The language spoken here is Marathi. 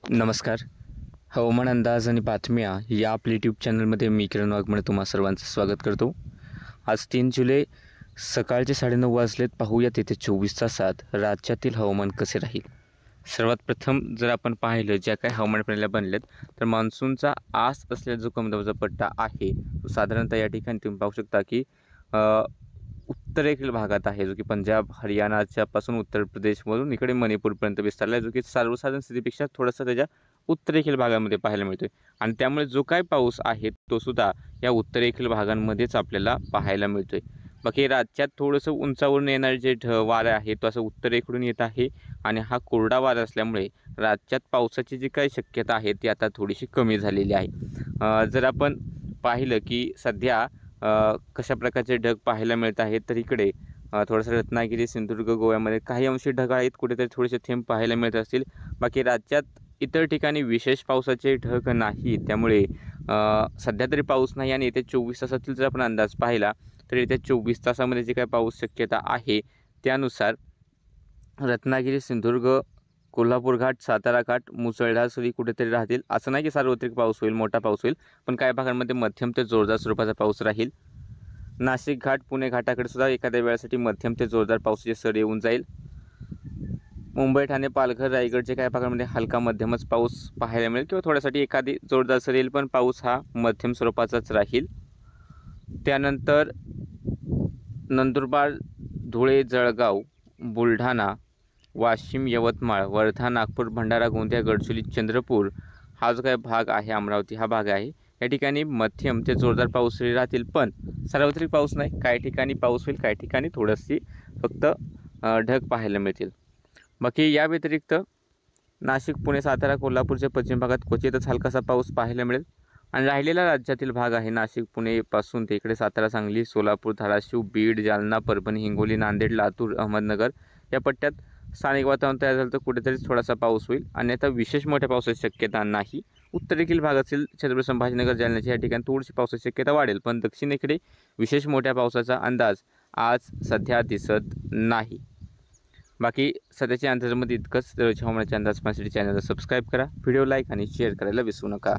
नमस्कार. हवामान अंदाज आणि बातम्या या आपल्या यूट्यूब चॅनलमध्ये मी किरण वाघमोडे तुम्हा सर्वांचं स्वागत करतो. आज 3 जुलै सकाळचे 9:30 वाजलेत. पाहूयात येत्या 24 तासात राज्यातील हवामान कसे राहील. सर्वात प्रथम जर आपण पाहिलं ज्या काही हवामान प्रणाल्या बनल्यात तर मान्सूनचा आस असलेला जो कमी पट्टा आहे तो साधारणतः या ठिकाणी तुम्ही पाहू शकता की उत्तरेकडील भागात आहे, जो की पंजाब हरियाणाच्या पासून उत्तर प्रदेशमधून इकडे मणिपूरपर्यंत विस्तारला आहे, जो की सर्वसाधारण स्थितीपेक्षा थोडासा त्याच्या उत्तरेकडील भागामध्ये पाहायला मिळतोय. आणि त्यामुळे जो काय पाऊस आहे तो सुद्धा या उत्तरेकडील भागांमध्येच आपल्याला पाहायला मिळतोय. बाकी राज्यात थोडंसं उंचावरून येणारे जे वारा आहे तो असं उत्तरेकडून येत आहे आणि हा कोरडा वारा असल्यामुळे राज्यात पावसाची जी काही शक्यता आहे ती आता थोडीशी कमी झालेली आहे. जर आपण पाहिलं की सध्या कशा प्रकारचे ढग पाहायला मिळत आहेत तर इकडे थोडंसं रत्नागिरी सिंधुदुर्ग गोव्यामध्ये काही अंशी ढग आहेत, कुठेतरी थोडेसे थेंब पाहायला मिळत असतील. बाकी राज्यात इतर ठिकाणी विशेष पावसाचे ढग नाही, त्यामुळे सध्या तरी पाऊस नाही. आणि येत्या 24 तासातील जर आपण अंदाज पाहिला तर येत्या 24 तासामध्ये जे काही पाऊस शक्यता आहे त्यानुसार रत्नागिरी सिंधुदुर्ग कोल्हापूर घाट सातारा घाट मुसळधार सरी कुठेतरी राहतील. असं नाही की सार्वत्रिक पाऊस होईल, मोठा पाऊस होईल, पण काही भागांमध्ये मध्यम ते जोरदार स्वरूपाचा पाऊस राहील. नाशिक घाट पुणे घाटाकडे सुद्धा एखाद्या वेळेसाठी मध्यम ते जोरदार पावसाची सर येऊन जाईल. मुंबई ठाणे पालघर रायगडच्या काही भागांमध्ये हलका मध्यमच पाऊस पाहायला मिळेल किंवा थोड्यासाठी एखादी जोरदार सर येईल, पण पाऊस हा मध्यम स्वरूपाचाच राहील. त्यानंतर नंदुरबार धुळे जळगाव बुलढाणा वाशिम यवतमाळ वर्धा नागपूर भंडारा गोंदिया गडचिरोली चंद्रपूर हा जो काही भाग आहे अमरावती हा भाग आहे, या ठिकाणी मध्यम ते जोरदार पाऊस राहतील, पण सार्वत्रिक पाऊस नाही. काही ठिकाणी पाऊस होईल, काही ठिकाणी थोडीशी फक्त ढग पाहायला मिळतील. बाकी या व्यतिरिक्त नाशिक पुणे सातारा कोल्हापूरच्या पश्चिम भागात क्वचितच हलकासा पाऊस पाहायला मिळेल. आणि राहिलेला राज्यातील भाग आहे नाशिक पुणेपासून ते इकडे सातारा सांगली सोलापूर धाराशिव बीड जालना परभणी हिंगोली नांदेड लातूर अहमदनगर या पट्ट्यात स्थानिक वातावरण तयार झालं तर कुठेतरी थोडासा पाऊस होईल. अन्यथा विशेष मोठ्या पावसाची शक्यता नाही. उत्तरेकडील भागातील छत्रपती संभाजीनगर जालन्याच्या या ठिकाणी थोडीशी पावसाची शक्यता वाढेल, पण दक्षिणेकडे विशेष मोठ्या पावसाचा अंदाज आज सध्या दिसत नाही. बाकी सध्याच्या अंदाजामध्ये इतकंच. हवामानाचे अंदाज पाहण्यासाठी चॅनलला सबस्क्राईब करा, व्हिडिओ लाईक आणि शेअर करायला विसरू नका.